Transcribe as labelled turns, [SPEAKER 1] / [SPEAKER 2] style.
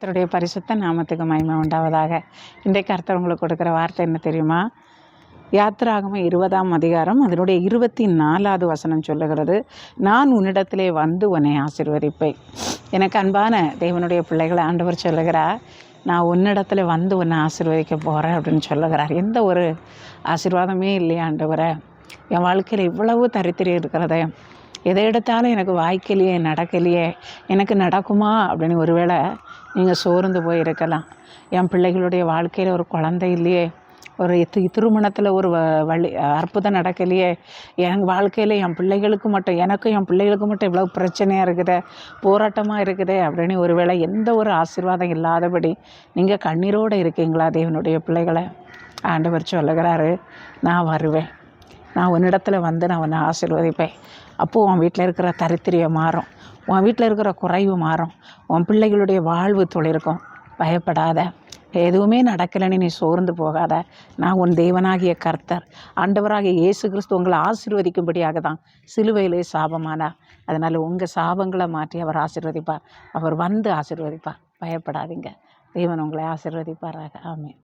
[SPEAKER 1] கர்த்தருடைய பரிசுத்த நாமத்துக்கு மகிமை உண்டாவதாக. இன்றைக்கு கர்த்தர் உங்களுக்கு கொடுக்குற வார்த்தை என்ன தெரியுமா? யாத்திராகமம் 20ஆம் அதிகாரம் அதனுடைய 24வது வசனம் சொல்லுகிறது, நான் உன்னிடத்திலே வந்து உன்னை ஆசீர்வதிப்பேன். எனக்கு அன்பான தேவனுடைய பிள்ளைகளை ஆண்டவர் சொல்லுகிறார், நான் உன்னிடத்துல வந்து உன்னை ஆசீர்வதிக்க போகிறேன் அப்படின்னு சொல்லுகிறார். எந்த ஒரு ஆசீர்வாதமே இல்லையா ஆண்டவரை? என் வாழ்க்கையில் இவ்வளவு தரித்திரம் இருக்கிறதே, எதை எடுத்தாலும் எனக்கு வாய்க்கலையே, நடக்கலையே, எனக்கு நடக்குமா அப்படின்னு ஒருவேளை நீங்கள் சோர்ந்து போயிருக்கலாம். என் பிள்ளைகளுடைய வாழ்க்கையில் ஒரு குழந்தை இல்லையே, ஒரு திருமணத்தில் ஒரு வழி அற்புதம் நடக்கலையே, என் வாழ்க்கையில் என் பிள்ளைகளுக்கு மட்டும், எனக்கும் என் பிள்ளைகளுக்கு மட்டும் இவ்வளோ பிரச்சனையாக இருக்குதே, போராட்டமாக இருக்குதே அப்படின்னு ஒருவேளை எந்த ஒரு ஆசீர்வாதம் இல்லாதபடி நீங்கள் கண்ணீரோடு இருக்கீங்களா? தேவனுடைய பிள்ளைகளை ஆண்டவர் சொல்லுகிறாரு, நான் வருவேன், நான் உன்னிடத்தில் வந்து நான் உன்னை ஆசீர்வதிப்பேன். அப்போது உன் வீட்டில் இருக்கிற தரித்திரியம் மாறும், உன் வீட்டில் இருக்கிற குறைவு மாறும், உன் பிள்ளைகளுடைய வாழ்வு தொழிற்கும். பயப்படாத, எதுவுமே நடக்கலைன்னு நீ சோர்ந்து போகாத. நான் உன் தேவனாகிய கர்த்தர், ஆண்டவராகிய இயேசு கிறிஸ்து உங்களை ஆசீர்வதிக்கும்படியாக தான் சிலுவையிலே சாபமானார். அதனால் உங்கள் சாபங்களை மாற்றி அவர் ஆசீர்வதிப்பார். அவர் வந்து ஆசீர்வதிப்பார். பயப்படாதீங்க. தேவன் உங்களை ஆசீர்வதிப்பாராக. ஆமென்.